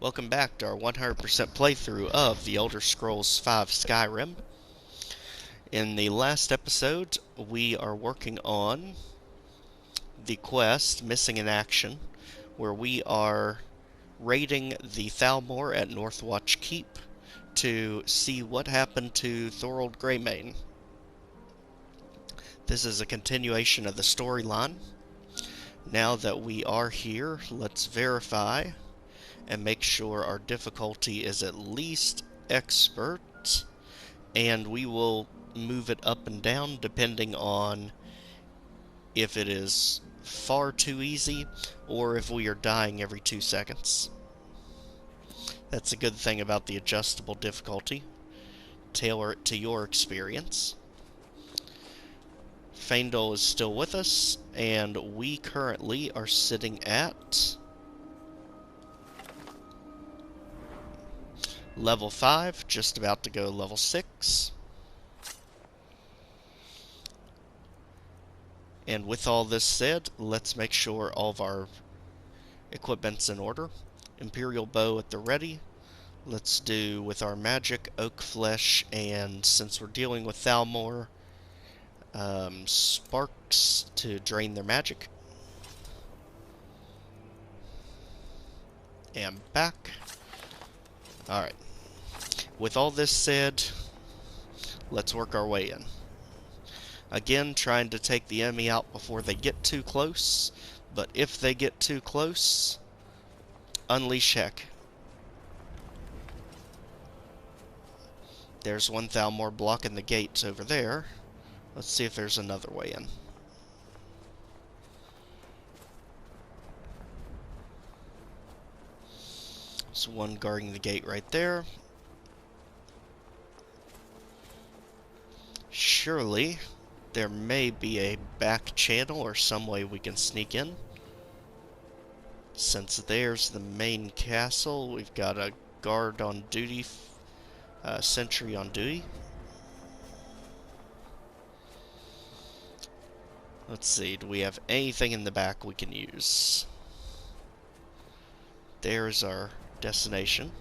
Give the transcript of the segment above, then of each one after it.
Welcome back to our 100% playthrough of The Elder Scrolls V Skyrim. In the last episode, we are working on the quest, Missing in Action, where we are raiding the Thalmor at Northwatch Keep to see what happened to Thorold Greymane. This is a continuation of the storyline. Now that we are here, let's verify and make sure our difficulty is at least expert, and we will move it up and down depending on if it is far too easy or if we are dying every 2 seconds. That's a good thing about the adjustable difficulty. Tailor it to your experience. Faendal is still with us, and we currently are sitting at level 5, just about to go level 6. And with all this said, let's make sure all of our equipment's in order. Imperial bow at the ready. Let's do with our magic oak flesh, and since we're dealing with Thalmor, sparks to drain their magic. And back. Alright. With all this said, let's work our way in. Again, trying to take the enemy out before they get too close, but if they get too close, unleash heck. There's one Thalmor blocking the gates over there. Let's see if there's another way in. There's one guarding the gate right there. Surely there may be a back channel or some way we can sneak in. Since there's the main castle, we've got a guard on duty, sentry on duty. Let's see, do we have anything in the back we can use? There's our destination.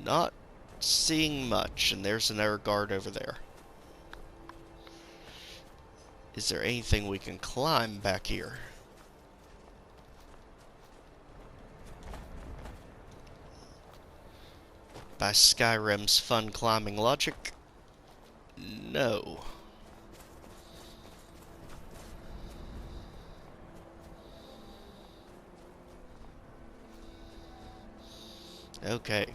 Not seeing much, and there's another guard over there. Is there anything we can climb back here? By Skyrim's fun climbing logic, no. Okay.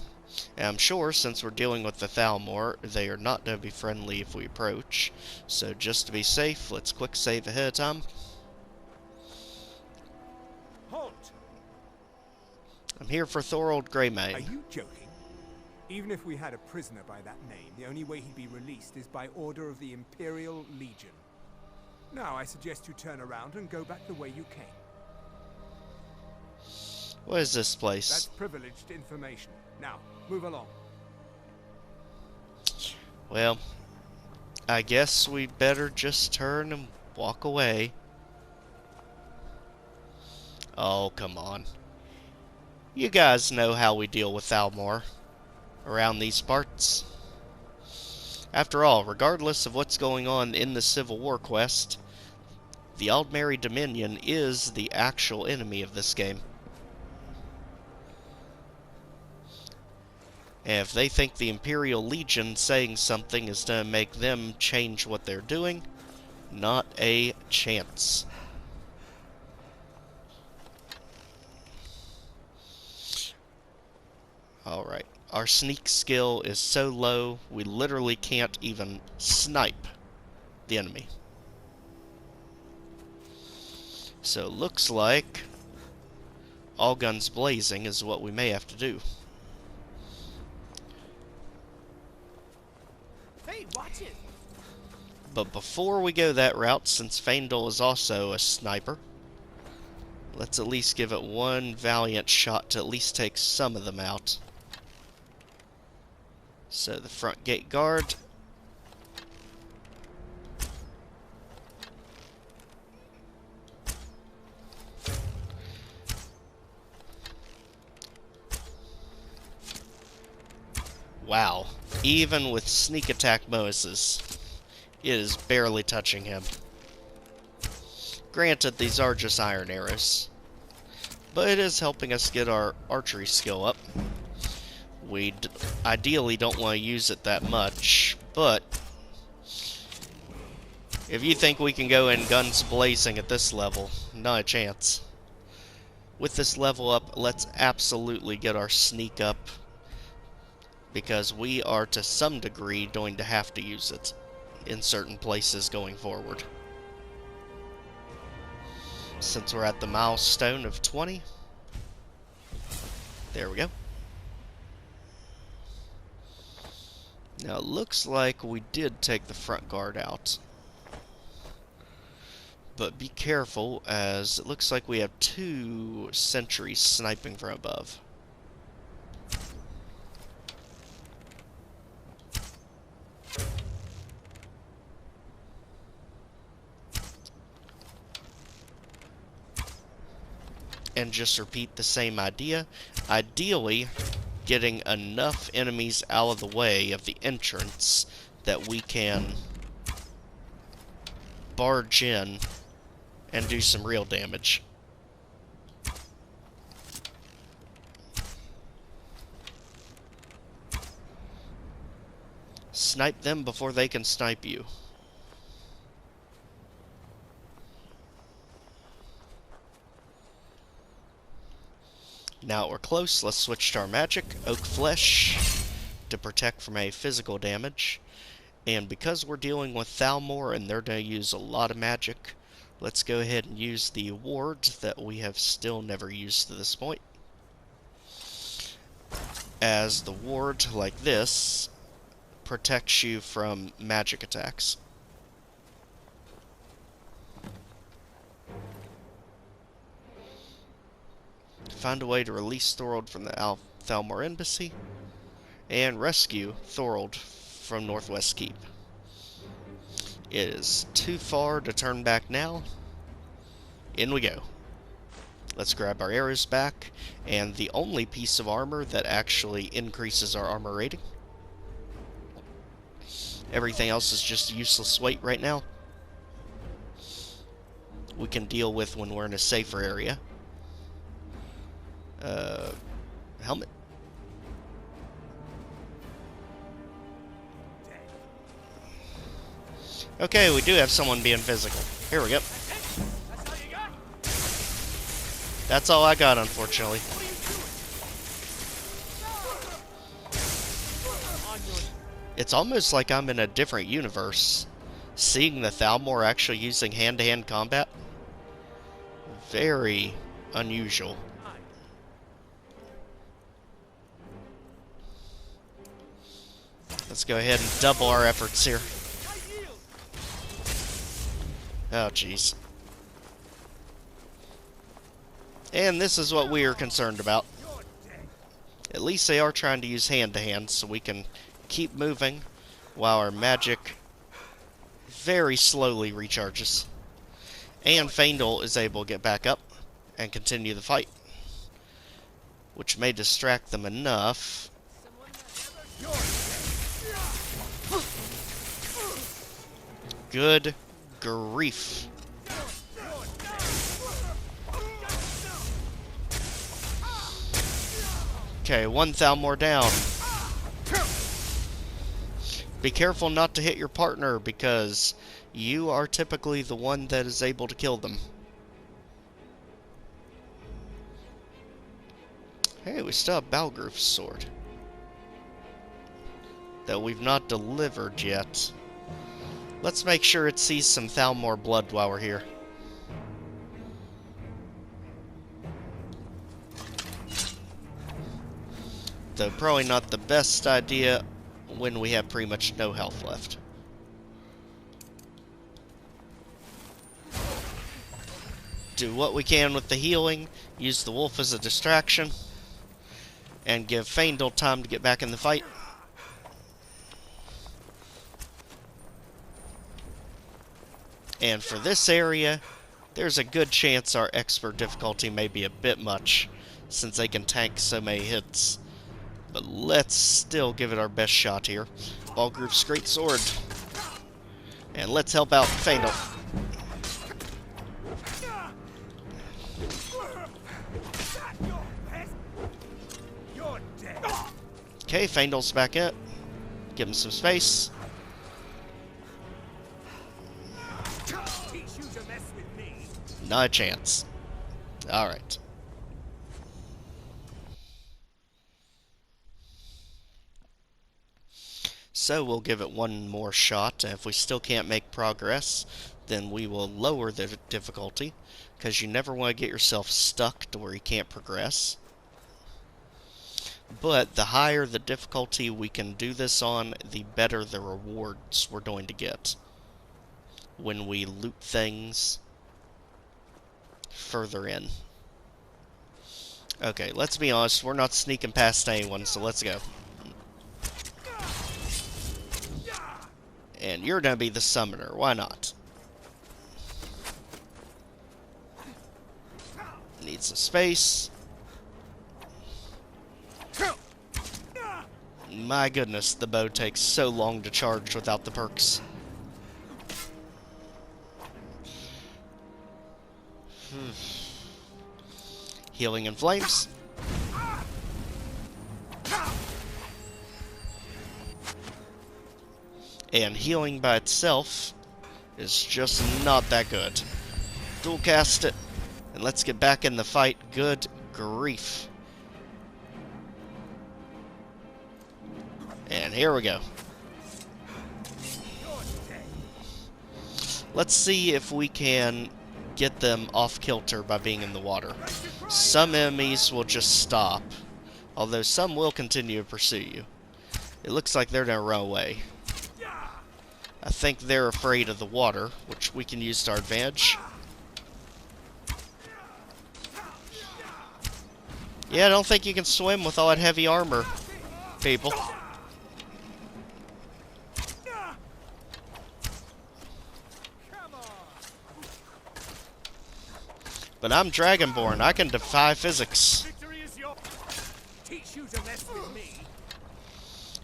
And I'm sure, since we're dealing with the Thalmor, they are not going to be friendly if we approach. So just to be safe, let's quick save ahead of time. Halt! I'm here for Thorold Greymane. Are you joking? Even if we had a prisoner by that name, the only way he'd be released is by order of the Imperial Legion. Now I suggest you turn around and go back the way you came. What is this place? That's privileged information. Now, move along. Well, I guess we better just turn and walk away. Oh, come on. You guys know how we deal with Thalmor around these parts. After all, regardless of what's going on in the Civil War quest, the Aldmeri Dominion is the actual enemy of this game. And if they think the Imperial Legion saying something is going to make them change what they're doing, not a chance. Alright, our sneak skill is so low, we literally can't even snipe the enemy. So it looks like all guns blazing is what we may have to do. Hey, watch it! But before we go that route, since Faendal is also a sniper, let's at least give it one valiant shot to at least take some of them out. So the front gate guard Wow. Even with sneak attack bonuses, it is barely touching him. Granted, these are just iron arrows, but it is helping us get our archery skill up. We ideally don't want to use it that much, but if you think we can go in guns blazing at this level, not a chance. With this level up, let's absolutely get our sneak up, because we are to some degree going to have to use it in certain places going forward. Since we're at the milestone of 20, there we go. Now it looks like we did take the front guard out. But be careful, as it looks like we have 2 sentries sniping from above. And just repeat the same idea. Ideally, getting enough enemies out of the way of the entrance that we can barge in and do some real damage. Snipe them before they can snipe you. Now we're close, let's switch to our magic, Oak Flesh, to protect from any physical damage. And because we're dealing with Thalmor and they're going to use a lot of magic, let's go ahead and use the ward that we have still never used to this point. As the ward, like this, protects you from magic attacks. Find a way to release Thorold from the Thalmor Embassy, and rescue Thorold from Northwest Keep. It is too far to turn back now. In we go. Let's grab our arrows back, and the only piece of armor that actually increases our armor rating. Everything else is just useless weight right now. We can deal with when we're in a safer area. Helmet. Okay, we do have someone being physical. Here we go. That's all I got, unfortunately. It's almost like I'm in a different universe. Seeing the Thalmor actually using hand-to-hand combat. Very unusual. Let's go ahead and double our efforts here. Oh, jeez. And this is what we are concerned about. At least they are trying to use hand-to-hand, so we can keep moving while our magic very slowly recharges. And Faendal is able to get back up and continue the fight, which may distract them enough. Good grief. Okay, 1 Thalmor down. Be careful not to hit your partner, because you are typically the one that is able to kill them. Hey, we still have Balgruf's sword that we've not delivered yet. Let's make sure it sees some Thalmor blood while we're here. Though probably not the best idea when we have pretty much no health left. Do what we can with the healing, use the wolf as a distraction, and give Faendal time to get back in the fight. And for this area, there's a good chance our expert difficulty may be a bit much, since they can tank so many hits. But let's still give it our best shot here. Balgroof's great sword. And let's help out Faendal. Okay, Faendal's back up. Give him some space. Not a chance. Alright. So we'll give it one more shot, and if we still can't make progress, then we will lower the difficulty, because you never want to get yourself stuck to where you can't progress. But the higher the difficulty we can do this on, the better the rewards we're going to get when we loot things further in. Okay, let's be honest, we're not sneaking past anyone, so let's go. And you're gonna be the summoner, why not? Need some space. My goodness, the bow takes so long to charge without the perks. Healing in flames. And healing by itself is just not that good. Dual cast it, and let's get back in the fight. Good grief. And here we go. Let's see if we can get them off kilter by being in the water. Some enemies will just stop, although some will continue to pursue you. It looks like they're gonna run away. I think they're afraid of the water, which we can use to our advantage. Yeah, I don't think you can swim with all that heavy armor, people. But I'm Dragonborn. I can defy physics.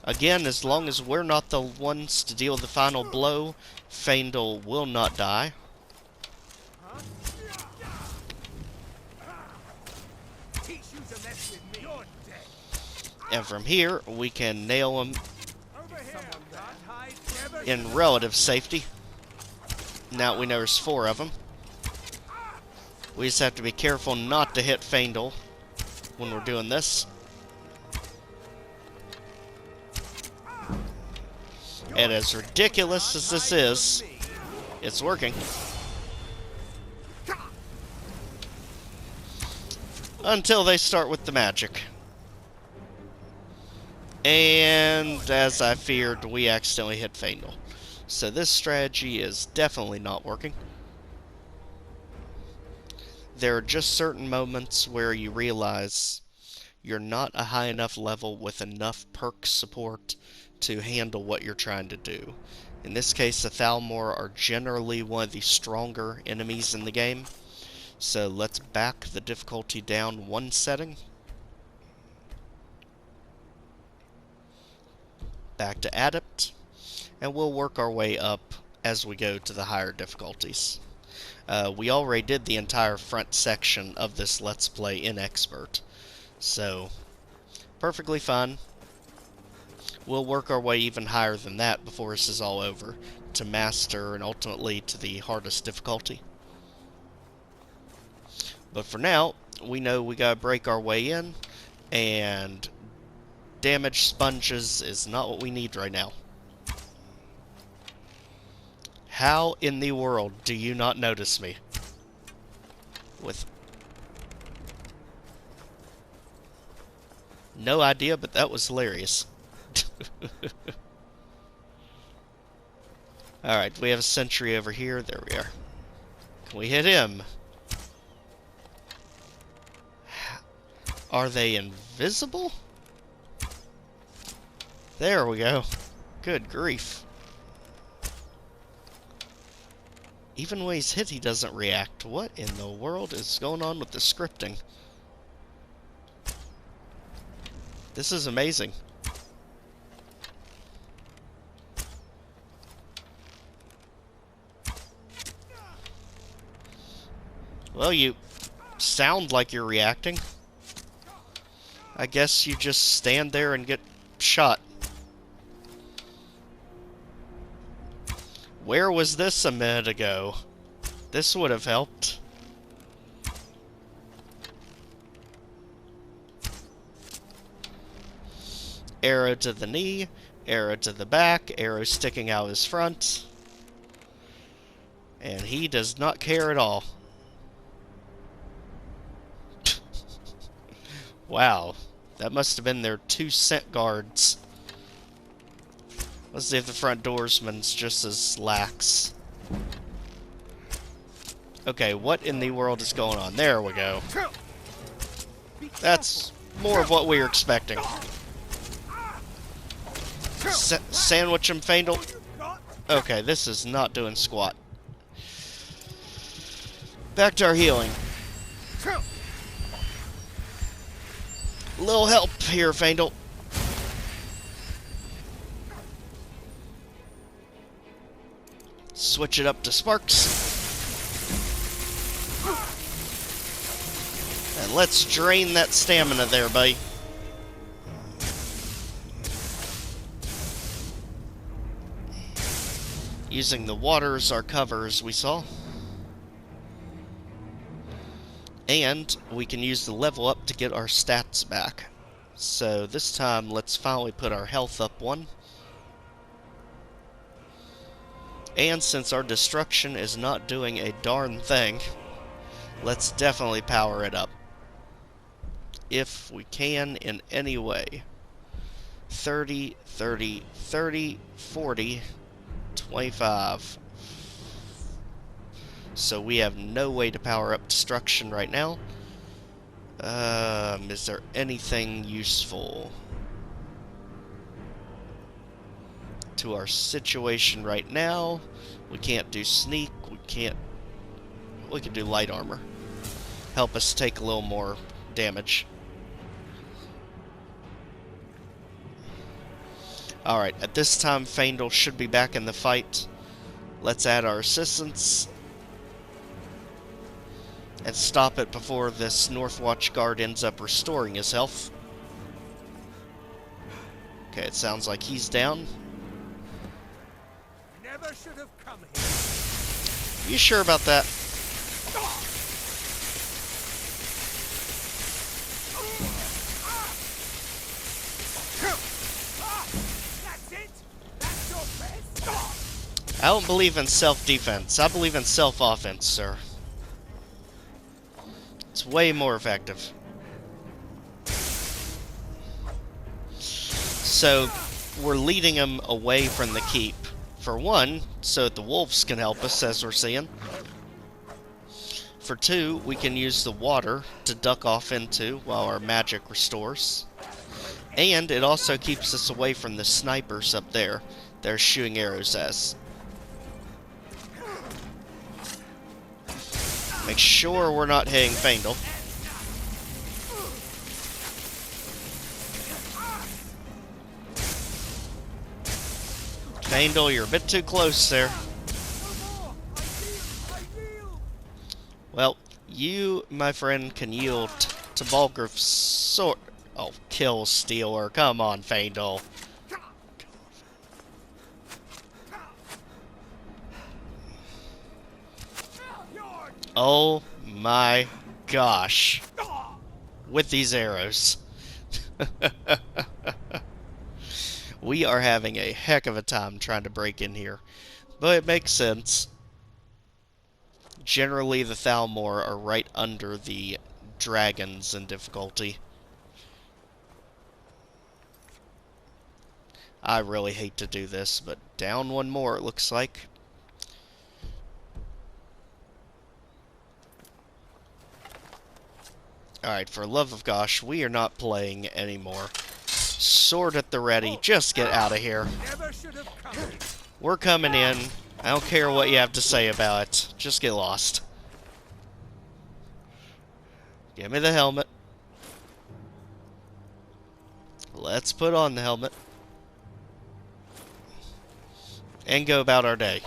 Again, as long as we're not the ones to deal the final blow, Faendal will not die. And from here, we can nail him in relative safety. Now we know there's 4 of them. We just have to be careful not to hit Faendal when we're doing this. And as ridiculous as this is, it's working. Until they start with the magic. And as I feared, we accidentally hit Faendal. So this strategy is definitely not working. There are just certain moments where you realize you're not a high enough level with enough perk support to handle what you're trying to do. In this case, the Thalmor are generally one of the stronger enemies in the game. So let's back the difficulty down 1 setting. Back to Adept. And we'll work our way up as we go to the higher difficulties. We already did the entire front section of this Let's Play in Expert. So, perfectly fine. We'll work our way even higher than that before this is all over, to Master and ultimately to the hardest difficulty. But for now, we know we gotta break our way in, and damage sponges is not what we need right now. How in the world do you not notice me? With no idea, but that was hilarious. Alright, we have a sentry over here. There we are. Can we hit him? Are they invisible? There we go. Good grief. Even when he's hit, he doesn't react. What in the world is going on with the scripting? This is amazing. Well, you sound like you're reacting. I guess you just stand there and get shot. Where was this a minute ago? This would have helped. Arrow to the knee, arrow to the back, arrow sticking out his front. And he does not care at all. Wow, that must have been their 2 scent guards. Let's see if the front doorsman's just as lax. Okay, what in the world is going on? There we go. That's more of what we were expecting. Sandwich him, Faendal. Okay, this is not doing squat. Back to our healing. Little help here, Faendal. Switch it up to Sparks. And let's drain that stamina there, buddy. Using the water as our cover, as we saw. And we can use the level up to get our stats back. So this time, let's finally put our health up 1. And since our destruction is not doing a darn thing, let's definitely power it up. If we can in any way. 30, 30, 30, 40, 25. So we have no way to power up destruction right now. Is there anything useful to our situation right now? We can't do sneak. We can do light armor. Help us take a little more damage. Alright, at this time Faendal should be back in the fight. Let's add our assistants. And stop it before this Northwatch guard ends up restoring his health. Okay, it sounds like he's down. Never should have come here. You sure about that? That's it. That's your best. I don't believe in self-defense. I believe in self-offense, sir. It's way more effective. So, we're leading him away from the keep. For one, so that the wolves can help us, as we're seeing. For two, we can use the water to duck off into while our magic restores. And it also keeps us away from the snipers up there they're shooting arrows at us. Make sure we're not hitting Faendal. Faendal, you're a bit too close there. Well, you, my friend, can yield to Balgruuf's sword. Oh, kill Stealer. Come on, Faendal. Oh my gosh. With these arrows. We are having a heck of a time trying to break in here. But it makes sense. Generally, the Thalmor are right under the dragons in difficulty. I really hate to do this, but down one more, it looks like. Alright, for love of gosh, we are not playing anymore. Sword at the ready, just get out of here. We're coming in. I don't care what you have to say about it. Just get lost. Give me the helmet. Let's put on the helmet and go about our day.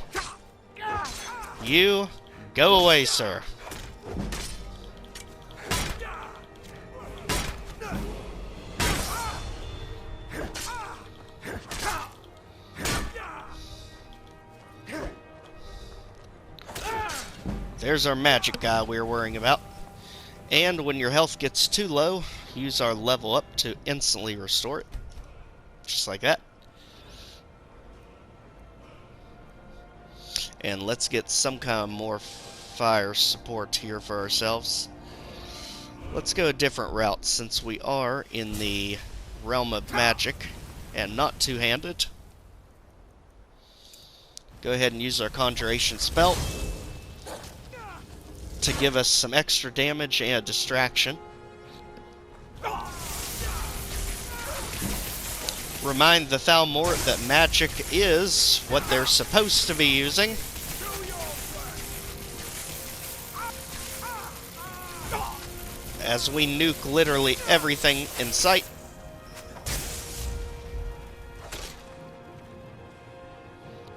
You, go away, sir. There's our magic guy we were worrying about. And when your health gets too low, use our level up to instantly restore it. Just like that. And let's get some kind of more fire support here for ourselves. Let's go a different route since we are in the realm of magic and not two-handed. Go ahead and use our conjuration spell to give us some extra damage and a distraction. Remind the Thalmort that magic is what they're supposed to be using. As we nuke literally everything in sight.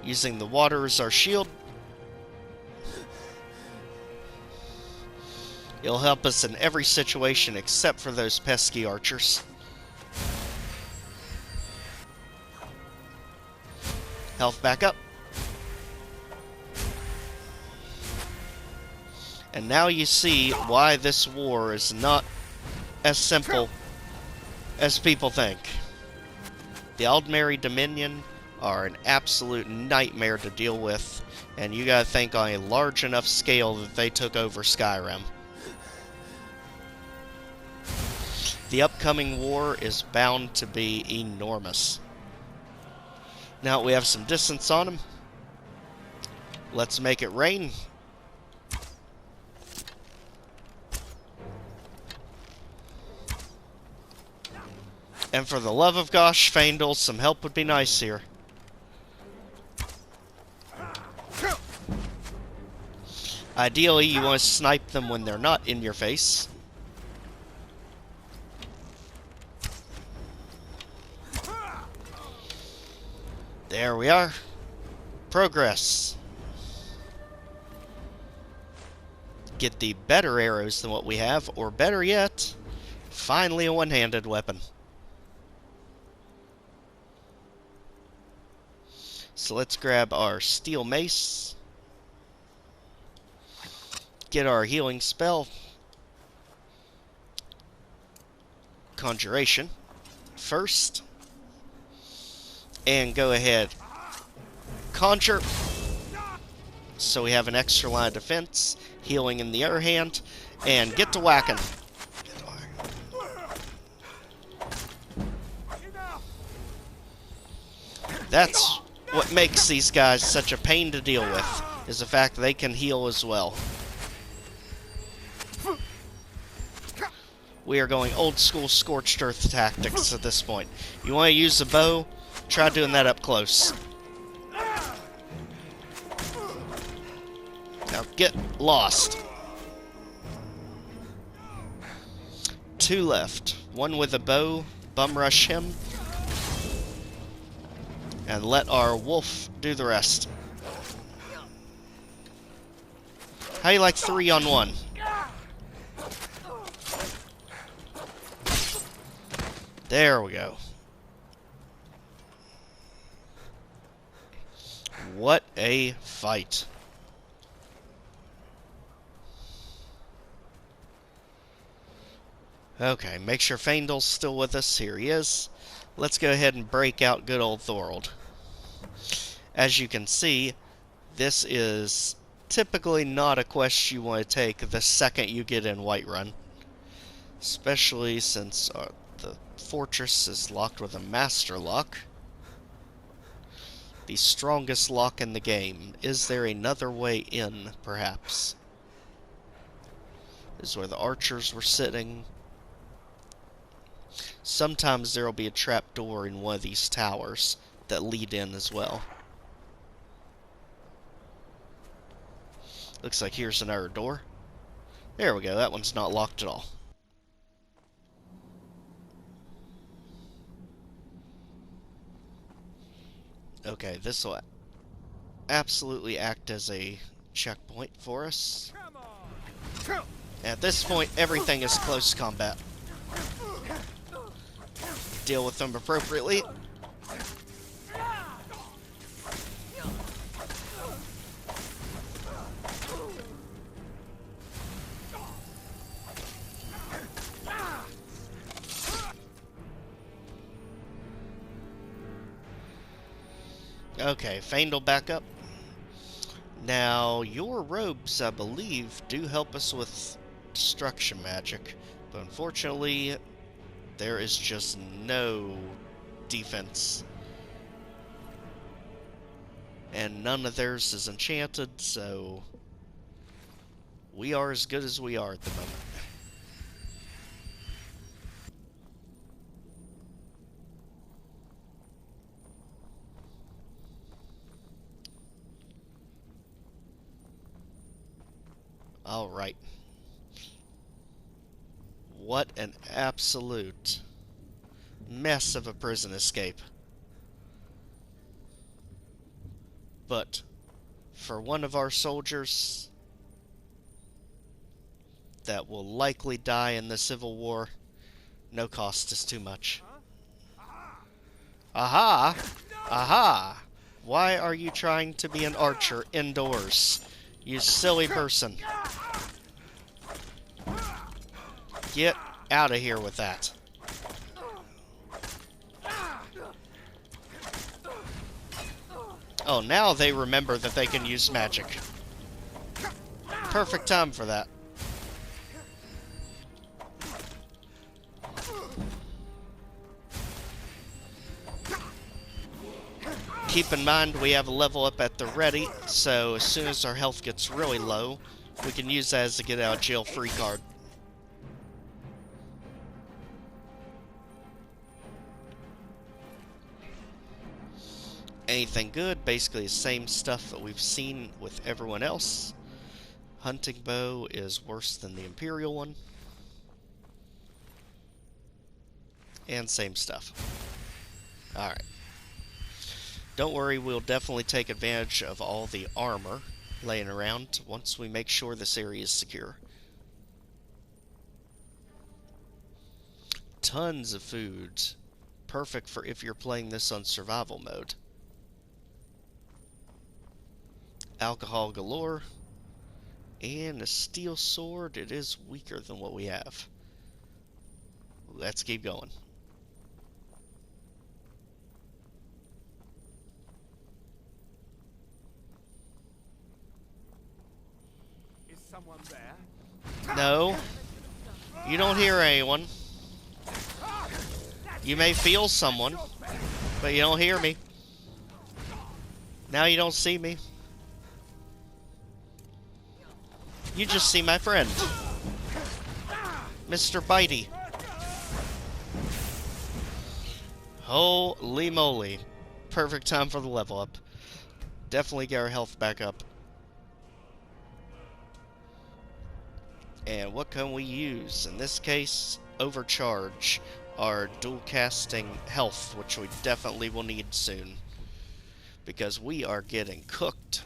Using the water as our shield. It'll help us in every situation except for those pesky archers. Health back up. And now you see why this war is not as simple as people think. The Aldmeri Dominion are an absolute nightmare to deal with, and you gotta think on a large enough scale that they took over Skyrim. The upcoming war is bound to be enormous. Now we have some distance on them. Let's make it rain. And for the love of gosh, Faendal, some help would be nice here. Ideally, you want to snipe them when they're not in your face. There we are. Progress. Get the better arrows than what we have, or better yet, finally a one-handed weapon. So let's grab our steel mace. Get our healing spell. Conjuration first. And go ahead. Conjure. So we have an extra line of defense. Healing in the other hand. And get to whacking. That's what makes these guys such a pain to deal with, is the fact that they can heal as well. We are going old school scorched earth tactics at this point. You want to use the bow? Try doing that up close. Now get lost. 2 left. 1 with a bow. Bum rush him. And let our wolf do the rest. How you like 3 on 1? There we go. What a fight. Okay, make sure Faendal's still with us. Here he is. Let's go ahead and break out good old Thorold. As you can see, this is typically not a quest you want to take the second you get in Whiterun. Especially since the fortress is locked with a master lock. The strongest lock in the game. Is there another way in, perhaps? This is where the archers were sitting. Sometimes there will be a trap door in one of these towers that lead in as well. Looks like here's another door. There we go, that one's not locked at all. Okay, this will absolutely act as a checkpoint for us. At this point, everything is close combat. Deal with them appropriately. Okay, Faendal back up. Now, your robes, I believe, do help us with destruction magic, but unfortunately, there is just no defense. And none of theirs is enchanted, so we are as good as we are at the moment. Alright. What an absolute mess of a prison escape. But for one of our soldiers that will likely die in the Civil War, no cost is too much. Aha! Aha! Why are you trying to be an archer indoors? You silly person. Get out of here with that. Oh, now they remember that they can use magic. Perfect time for that. Keep in mind we have a level up at the ready, so as soon as our health gets really low, we can use that as a get out of jail free card. Anything good, basically the same stuff that we've seen with everyone else. Hunting bow is worse than the Imperial one. And same stuff. Alright. Don't worry, we'll definitely take advantage of all the armor laying around once we make sure this area is secure. Tons of food. Perfect for if you're playing this on survival mode. Alcohol galore. And a steel sword. It is weaker than what we have. Let's keep going. Is someone there? No. You don't hear anyone. You may feel someone, but you don't hear me. Now you don't see me. You just see my friend, Mr. Bitey. Holy moly. Perfect time for the level up. Definitely get our health back up. And what can we use? In this case, overcharge our dual casting health, which we definitely will need soon, because we are getting cooked.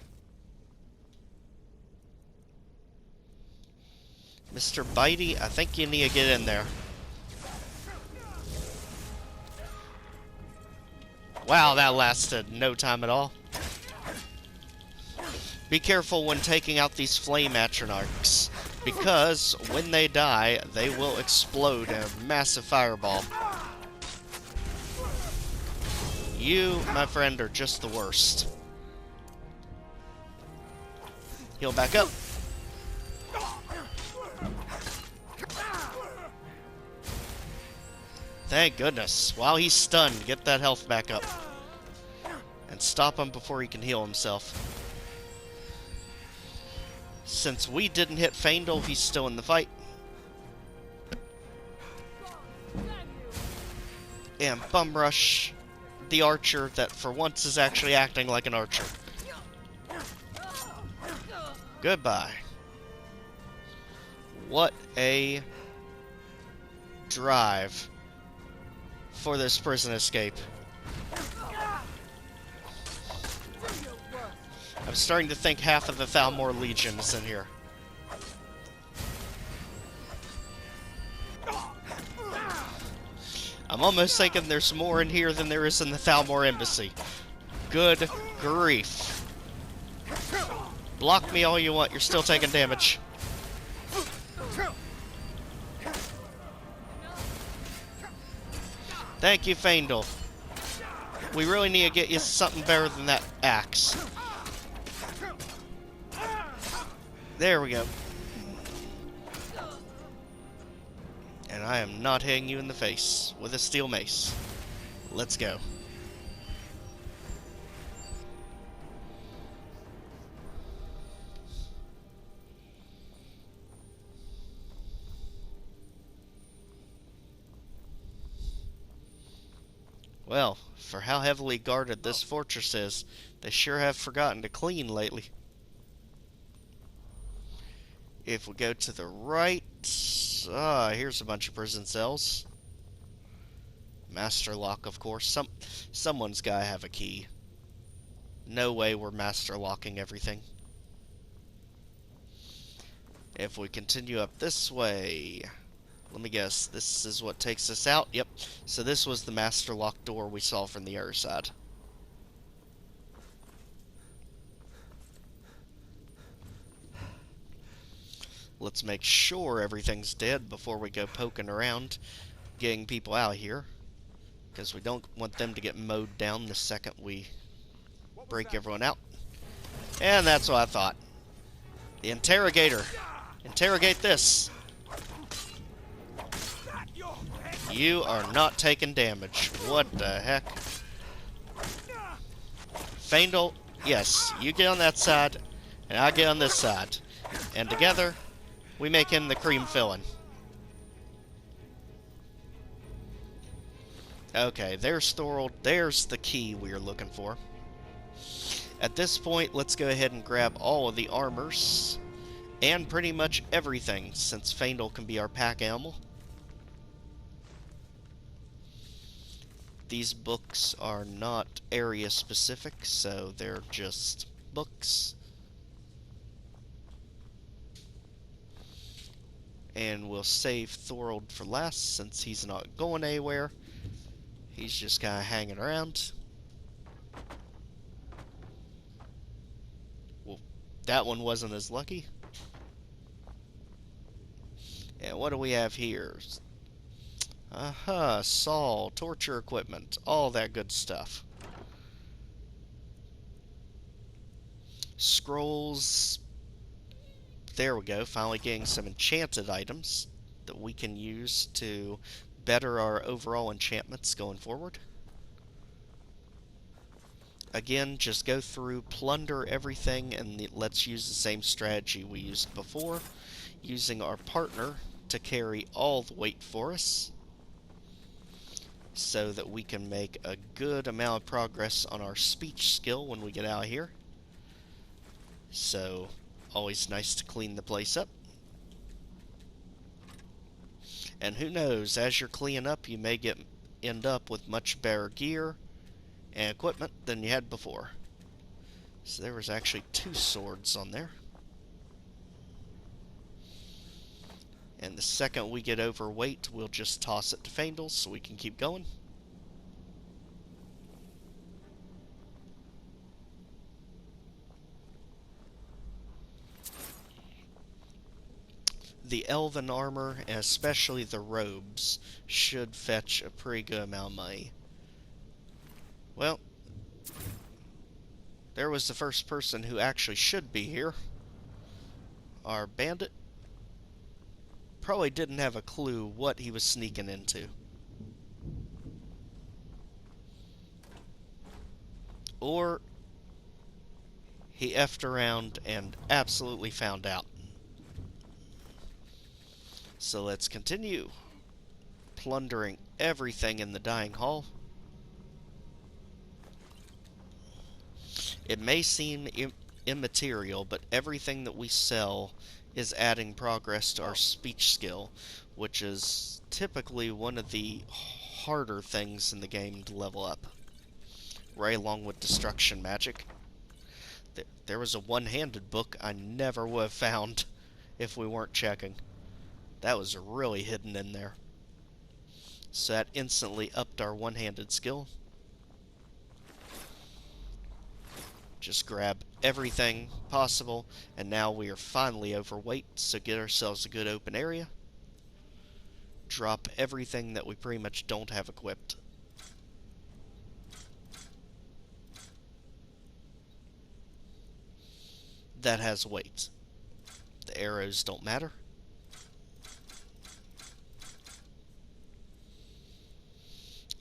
Mr. Bitey, I think you need to get in there. Wow, that lasted no time at all. Be careful when taking out these flame atronachs, because when they die, they will explode in a massive fireball. You, my friend, are just the worst. Heal back up. Thank goodness. While he's stunned, get that health back up. And stop him before he can heal himself. Since we didn't hit Faendal, he's still in the fight. And bum rush the archer that for once is actually acting like an archer. Goodbye. What a drive for this prison escape. I'm starting to think half of the Thalmor Legion is in here. I'm almost thinking there's more in here than there is in the Thalmor Embassy. Good grief. Block me all you want, you're still taking damage. Thank you, Faendal. We really need to get you something better than that axe. There we go. And I am not hitting you in the face with a steel mace. Let's go. Well, for how heavily guarded this fortress is, they sure have forgotten to clean lately. If we go to the right, here's a bunch of prison cells. Master lock, of course. Someone's gotta have a key. No way we're master locking everything. If we continue up this way, let me guess, this is what takes us out? Yep. So this was the master lock door we saw from the other side. Let's make sure everything's dead before we go poking around, getting people out here. Because we don't want them to get mowed down the second we break everyone out. And that's what I thought. The interrogator. Interrogate this. You are not taking damage. What the heck? Faendal, yes, you get on that side, and I get on this side. And together, we make him the cream filling. Okay, there's Thorold. There's the key we are looking for. At this point, let's go ahead and grab all of the armors. And pretty much everything, since Faendal can be our pack animal. These books are not area specific, so they're just books. And we'll save Thorold for last, since he's not going anywhere. He's just kind of hanging around. Well, that one wasn't as lucky. And what do we have here? Saw, torture equipment, all that good stuff. Scrolls. There we go, finally getting some enchanted items that we can use to better our overall enchantments going forward. Again, just go through, plunder everything, and let's use the same strategy we used before, using our partner to carry all the weight for us, so that we can make a good amount of progress on our speech skill when we get out of here. So, always nice to clean the place up. And who knows, as you're cleaning up, you may end up with much better gear and equipment than you had before. So there was actually 2 swords on there. And the second we get overweight, we'll just toss it to Faendal so we can keep going. The elven armor, and especially the robes, should fetch a pretty good amount of money. Well, there was the first person who actually should be here. Our bandit probably didn't have a clue what he was sneaking into. Or he effed around and absolutely found out. So let's continue plundering everything in the Dying Hall. It may seem immaterial, but everything that we sell is adding progress to our speech skill, which is typically one of the harder things in the game to level up, right along with destruction magic. There was a one-handed book I never would have found if we weren't checking. That was really hidden in there. So that instantly upped our one-handed skill. Just grab everything possible, and now we are finally overweight, so get ourselves a good open area. Drop everything that we pretty much don't have equipped. That has weight. The arrows don't matter.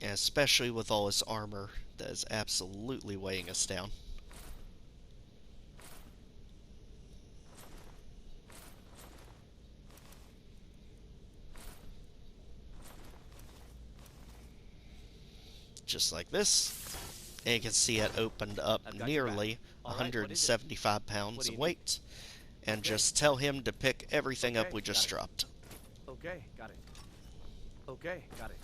And especially with all this armor, that is absolutely weighing us down. Just like this. And you can see it opened up nearly 175 pounds of weight. And just tell him to pick everything up we just dropped. Okay, got it. Okay, got it.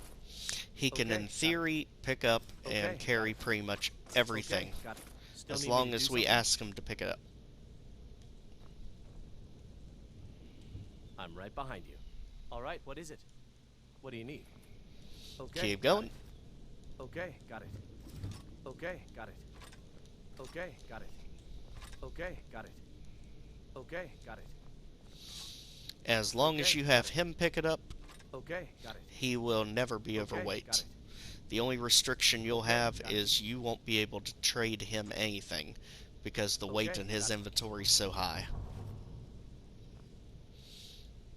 He can, in theory, pick up and carry pretty much everything, as long as we ask him to pick it up. I'm right behind you. All right, what is it? What do you need? Okay. Keep going. Okay, got it. Okay, got it. Okay, got it. Okay, got it. Okay, got it. As long as you have him pick it up, okay, got it. He will never be overweight. The only restriction you'll have is you won't be able to trade him anything, because the weight in his inventory is so high.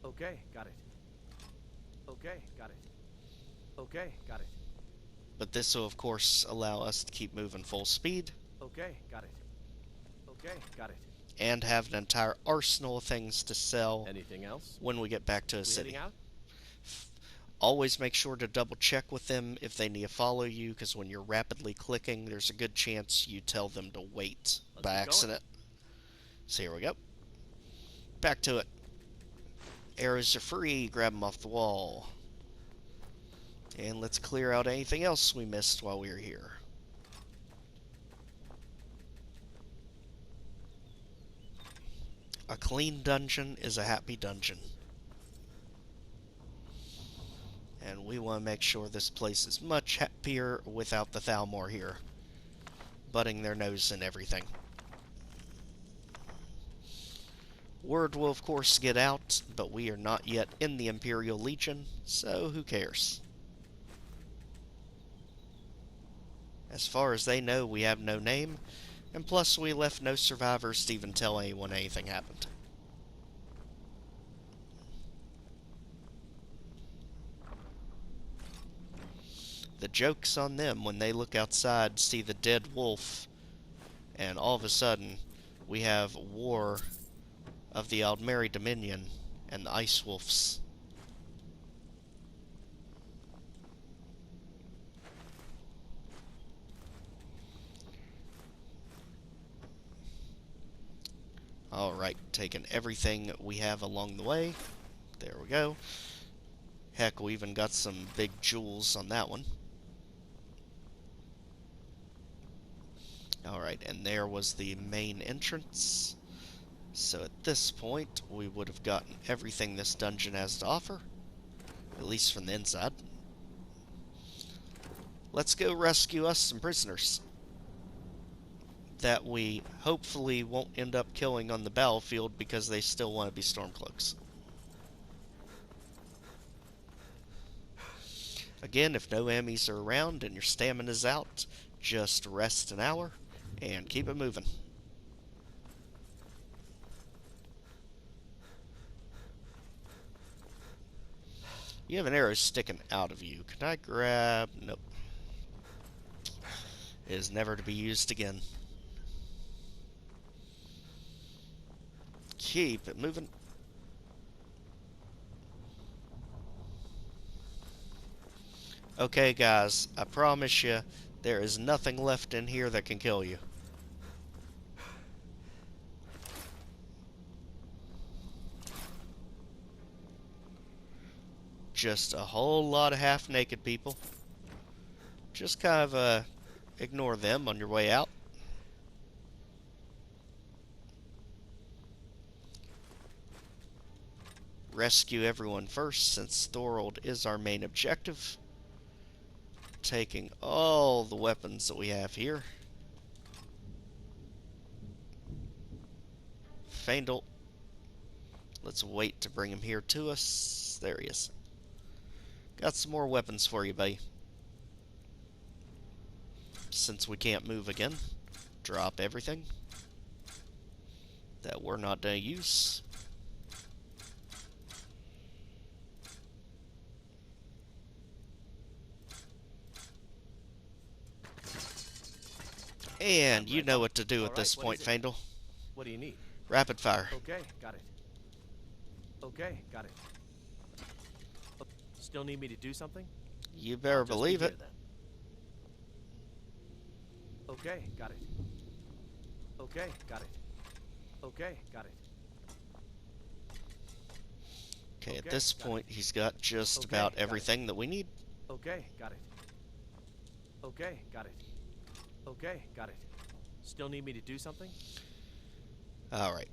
Okay, got it. Okay, got it. Okay, got it. But this will, of course, allow us to keep moving full speed. Okay, got it. Okay, got it. And have an entire arsenal of things to sell. Anything else? When we get back to a city. Out? Always make sure to double check with them if they need to follow you, because when you're rapidly clicking, there's a good chance you tell them to wait by accident. So here we go. Back to it. Arrows are free. Grab them off the wall. And let's clear out anything else we missed while we were here. A clean dungeon is a happy dungeon. And we want to make sure this place is much happier without the Thalmor here, butting their nose in everything. Word will of course get out, but we are not yet in the Imperial Legion, so who cares? As far as they know, we have no name, and plus we left no survivors to even tell anyone anything happened. The joke's on them when they look outside, see the dead wolf, and all of a sudden we have war of the Aldmeri Dominion and the Ice Wolves. Alright, taking everything we have along the way. There we go. Heck, we even got some big jewels on that one. Alright, and there was the main entrance. So at this point, we would have gotten everything this dungeon has to offer. At least from the inside. Let's go rescue us some prisoners that we hopefully won't end up killing on the battlefield because they still want to be Stormcloaks. Again, if no enemies are around and your stamina's out, just rest an hour and keep it moving. You have an arrow sticking out of you. Can I grab... Nope. It is never to be used again. Keep it moving. Okay, guys, I promise you, there is nothing left in here that can kill you. Just a whole lot of half-naked people. Just kind of, ignore them on your way out. rescue everyone first, since Thorold is our main objective. Taking all the weapons that we have here. Faendal. Let's wait to bring him here to us. There he is. Got some more weapons for you, buddy. Since we can't move again, drop everything that we're not going to use. And you know what to do at this point, Faendal. What do you need? Rapid fire. Okay, got it. Okay, got it. Still need me to do something? You better believe it. Then. Okay, got it. Okay, got it. Okay, got it. Okay, at this point, he's got just about everything that we need. Okay, got it. Okay, got it. Okay, got it. Still need me to do something? Alright.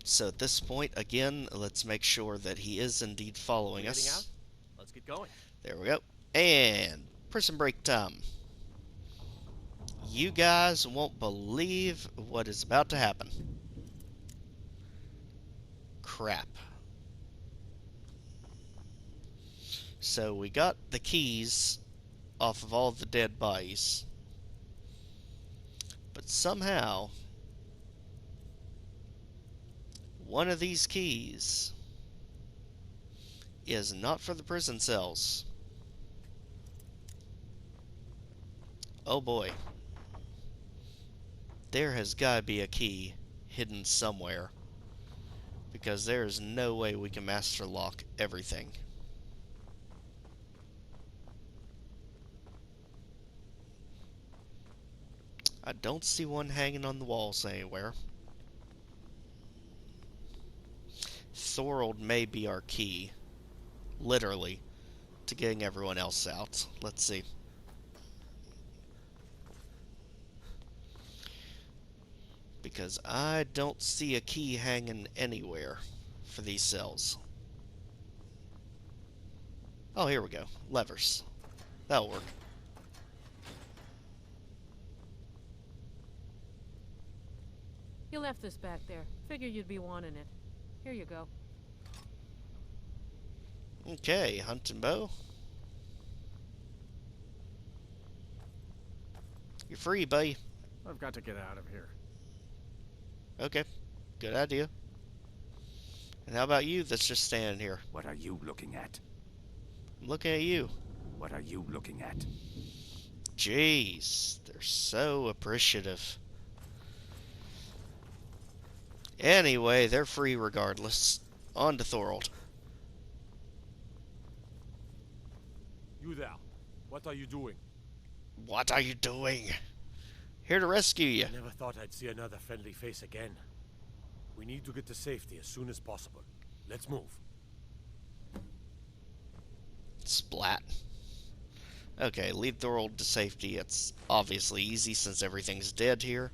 So at this point, again, let's make sure that he is indeed following us. Out? Let's get going. There we go. And prison break time. You guys won't believe what is about to happen. Crap. So we got the keys off of all the dead bodies. But somehow, one of these keys is not for the prison cells. Oh boy. There has got to be a key hidden somewhere, because there is no way we can master lock everything. I don't see one hanging on the walls anywhere. Thorold may be our key, literally, to getting everyone else out. Let's see. Because I don't see a key hanging anywhere for these cells. Oh, here we go. Levers. That'll work. You left this back there. Figured you'd be wanting it. Here you go. Okay, hunting bow. You're free, buddy. I've got to get out of here. Okay, good idea. And how about you that's just standing here? What are you looking at? I'm looking at you. What are you looking at? Jeez, they're so appreciative. Anyway, they're free regardless. On to Thorold. You there. What are you doing? What are you doing? Here to rescue you. I never thought I'd see another friendly face again. We need to get to safety as soon as possible. Let's move. Splat. Okay, lead Thorold to safety. It's obviously easy since everything's dead here.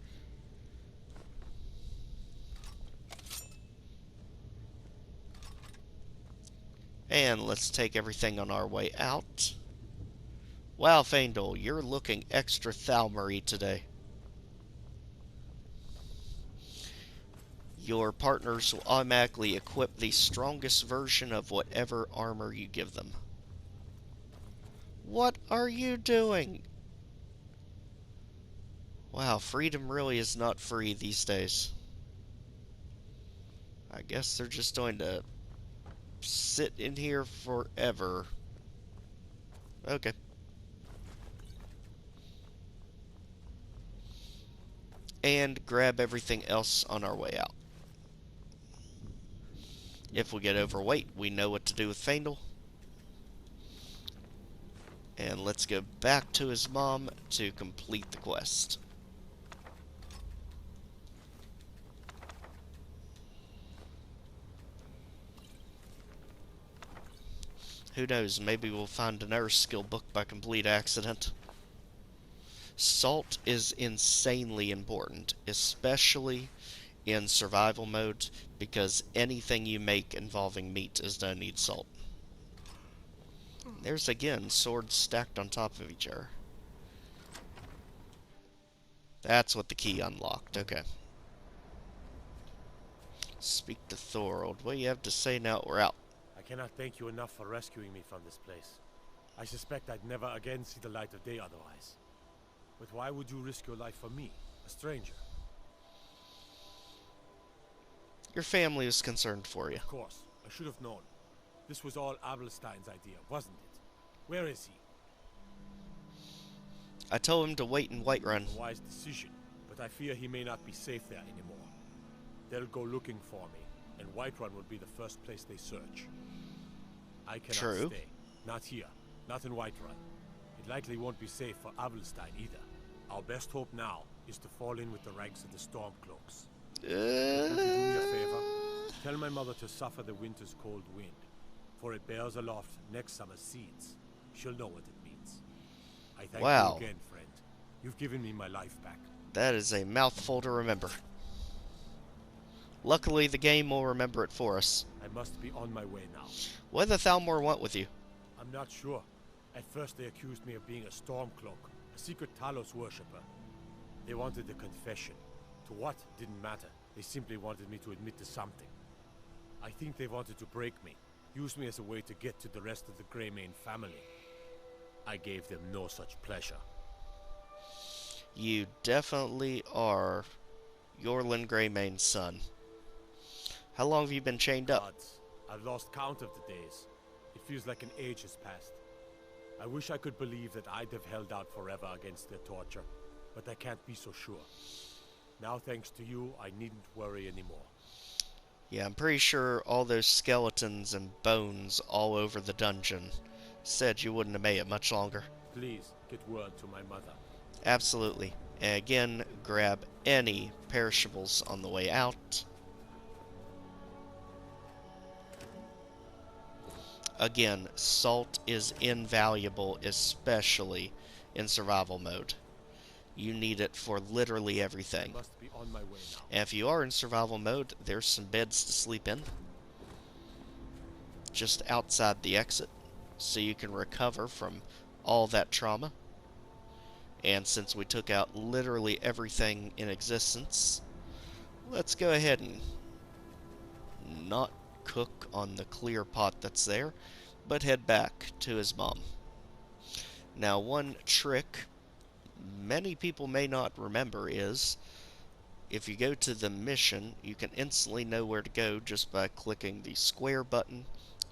And let's take everything on our way out. Wow, Faendal, you're looking extra Thalmery today. Your partners will automatically equip the strongest version of whatever armor you give them. What are you doing? Wow, freedom really is not free these days. I guess they're just going to sit in here forever. Okay. And grab everything else on our way out. If we get overweight, we know what to do with Faendal. And let's go back to his mom to complete the quest. Who knows, maybe we'll find another skill book by complete accident. Salt is insanely important, especially in survival mode, because anything you make involving meat is gonna need salt. There's again swords stacked on top of each other. That's what the key unlocked. Okay. Speak to Thorold. What do you have to say now that we're out? I cannot thank you enough for rescuing me from this place. I suspect I'd never again see the light of day otherwise. But why would you risk your life for me, a stranger? Your family is concerned for you. Of course, I should have known. This was all Abelstein's idea, wasn't it? Where is he? I told him to wait in Whiterun. A wise decision, but I fear he may not be safe there anymore. They'll go looking for me, and Whiterun will be the first place they search. I cannot stay. Not here. Not in Whiterun. It likely won't be safe for Abelstein either. Our best hope now is to fall in with the ranks of the Stormcloaks. Would you do me a favor? Tell my mother to suffer the winter's cold wind, for it bears aloft next summer's seeds. She'll know what it means. I thank you again, friend. You've given me my life back. That is a mouthful to remember. Luckily, the game will remember it for us. I must be on my way now. What did the Thalmor want with you? I'm not sure. At first they accused me of being a Stormcloak, a secret Talos worshipper. They wanted a confession. To what didn't matter. They simply wanted me to admit to something. I think they wanted to break me, use me as a way to get to the rest of the Greymane family. I gave them no such pleasure. You definitely are Yorlin Greymane's son. How long have you been chained up? Gods, I've lost count of the days. It feels like an age has passed. I wish I could believe that I'd have held out forever against their torture, but I can't be so sure. Now, thanks to you, I needn't worry anymore. Yeah, I'm pretty sure all those skeletons and bones all over the dungeon said you wouldn't have made it much longer. Please, get word to my mother. Absolutely. And again, grab any perishables on the way out. Again, salt is invaluable, especially in survival mode. You need it for literally everything. I must be on my way now. And if you are in survival mode, there's some beds to sleep in. Just outside the exit, so you can recover from all that trauma. And since we took out literally everything in existence, let's go ahead and not cook on the clear pot that's there, but head back to his mom. Now, one trick many people may not remember is, if you go to the mission, you can instantly know where to go just by clicking the square button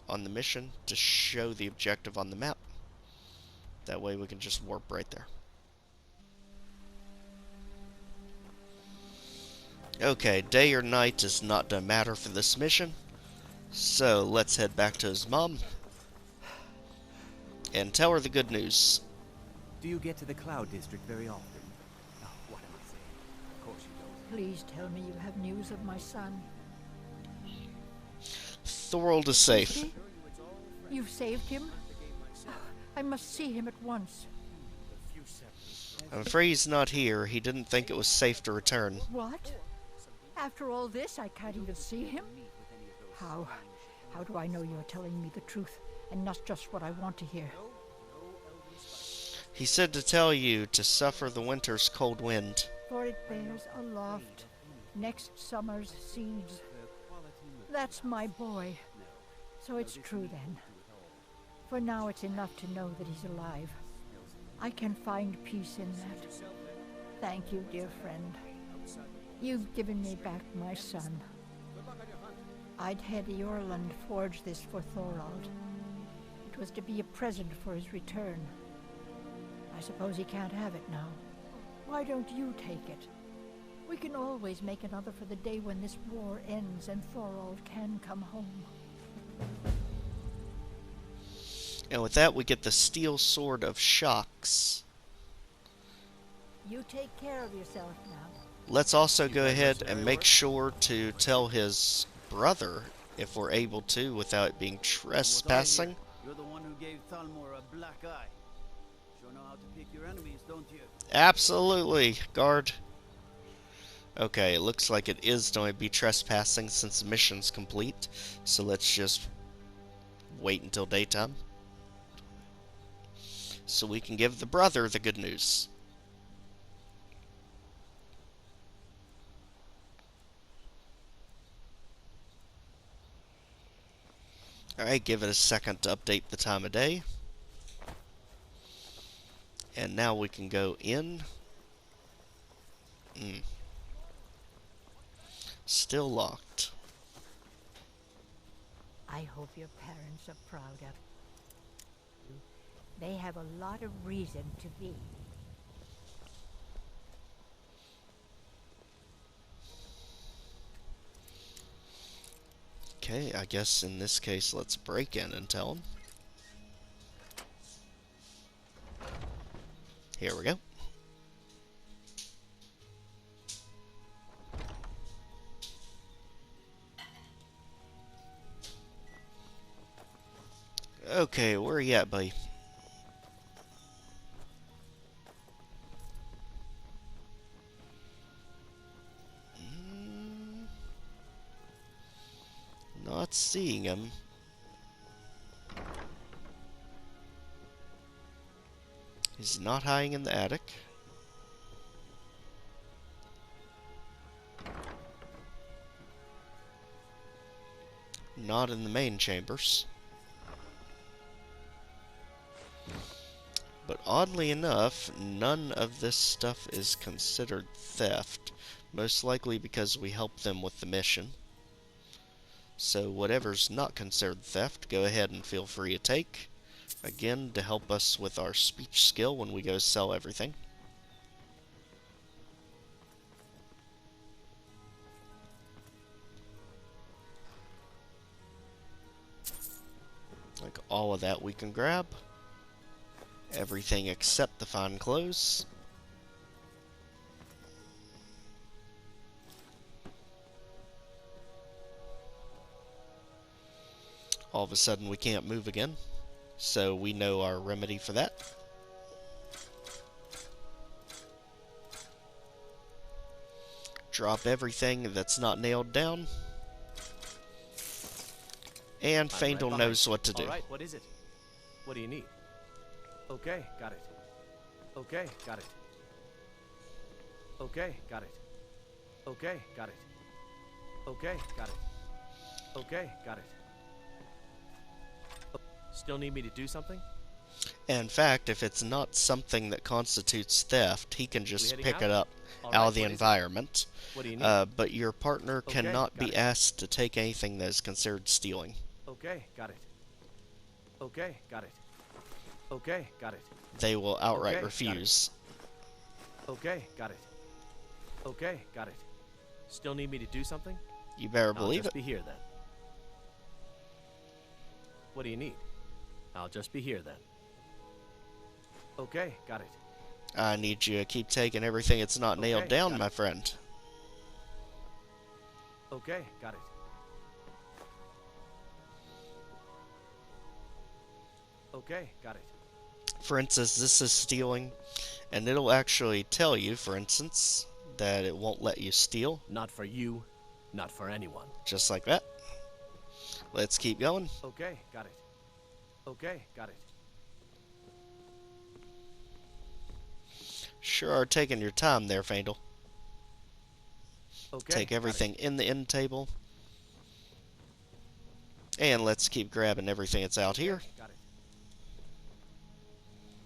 on the mission to show the objective on the map. That way we can just warp right there. Okay, day or night does not matter for this mission, so let's head back to his mom and tell her the good news. Do you get to the Cloud District very often? Oh, what am I saying? Of course you don't. Please tell me you have news of my son. Thorold is safe. You've saved him? I must see him at once. I'm afraid he's not here. He didn't think it was safe to return. What? After all this, I can't even see him? How do I know you're telling me the truth and not just what I want to hear? He said to tell you to suffer the winter's cold wind. For it bears aloft next summer's seeds. That's my boy. So it's true then. For now it's enough to know that he's alive. I can find peace in that. Thank you, dear friend. You've given me back my son. I'd had Eorlund forge this for Thorold. It was to be a present for his return. I suppose he can't have it now. Why don't you take it? We can always make another for the day when this war ends and Thorold can come home. And with that, we get the Steel Sword of Shocks. You take care of yourself now. Let's also go ahead and make sure to tell his brother, if we're able to, without it being trespassing. You're the one who gave Thalmor a black eye. Sure know how to pick your enemies, don't you? Absolutely, guard. Okay, it looks like it is going to be trespassing since the mission's complete. So let's just wait until daytime, so we can give the brother the good news. Alright, give it a second to update the time of day. And now we can go in. Still locked. I hope your parents are proud of you. They have a lot of reason to be. Okay, I guess in this case, let's break in and tell them. Here we go. Okay, where are you at, buddy? Not seeing him. He's not hiding in the attic. Not in the main chambers. But oddly enough, none of this stuff is considered theft. Most likely because we helped them with the mission. So whatever's not considered theft, go ahead and feel free to take. Again, to help us with our speech skill when we go sell everything. Like all of that we can grab. Everything except the fine clothes. All of a sudden we can't move again, so we know our remedy for that. Drop everything that's not nailed down. And Faendal knows what to do. Alright, what is it? What do you need? Okay, got it. Okay, got it. Okay, got it. Okay, got it. Okay, got it. Okay, got it. Still need me to do something? In fact, if it's not something that constitutes theft, he can just pick out? it up All out right, of the what is it? environment. What do you need? But your partner Okay, cannot got be it. asked to take anything that is considered stealing. Okay, got it. Okay, got it. Okay, got it. They will outright Okay, got it. refuse. Okay, got it. Okay, got it. Still need me to do something? You better I'll believe just it. be here then. What do you need? I'll just be here then. Okay, got it. I need you to keep taking everything that's not nailed Okay, down, got my it. friend. Okay, got it. Okay, got it. For instance, this is stealing, and it'll actually tell you, for instance, that it won't let you steal, Not for you, not for anyone. just like that. Let's keep going. Okay, got it. Okay, got it. Sure are taking your time there, Faendal. Okay. Take got it. everything in the end table. And let's keep grabbing everything that's out here. Got it.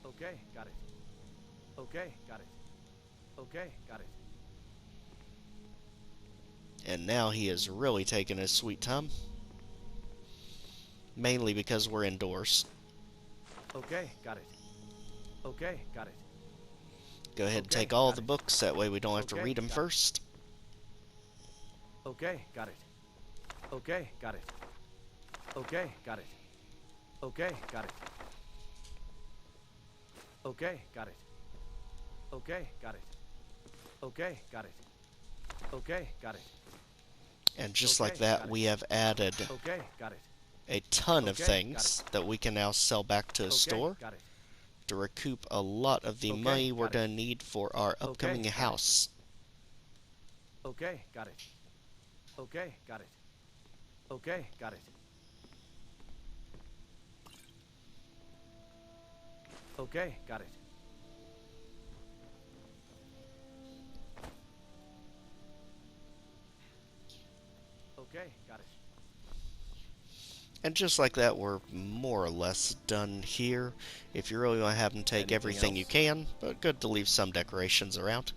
Okay, got it. Okay, got it. Okay, got it. And now he is really taking his sweet time. Mainly because we're indoors. Okay, got it. Okay, got it. Go ahead and Okay, take all got the it. books, that way we don't have to Okay, read them got it. first. Okay, got it. Okay, got it. Okay, got it. Okay, got it. Okay, got it. Okay, got it. Okay, got it. Okay, got it. And just Okay, like that, got it. we have added Okay, got it. a ton of Okay, got things that we can now sell back to a Okay, store got it. to recoup a lot of the Okay, money we're got it. going to need for our upcoming got it. house. Okay, got it. Okay, got it. Okay, got it. Okay, got it. Okay, got it. And just like that, we're more or less done here. If you really want to have them take Anything everything you else? can, but good to leave some decorations around.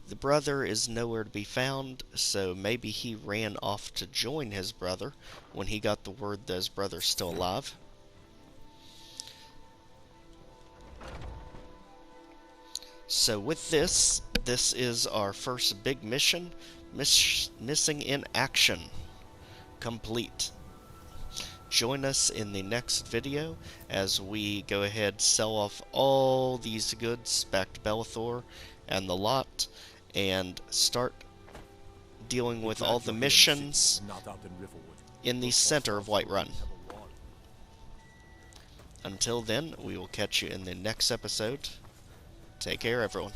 The brother is nowhere to be found, so maybe he ran off to join his brother when he got the word that his brother's still alive. So with this is our first big mission, Missing in Action, complete. Join us in the next video as we go ahead, sell off all these goods back to Bellathor and the lot, and start dealing with all the missions in the center of Whiterun. Until then, we will catch you in the next episode. Take care, everyone.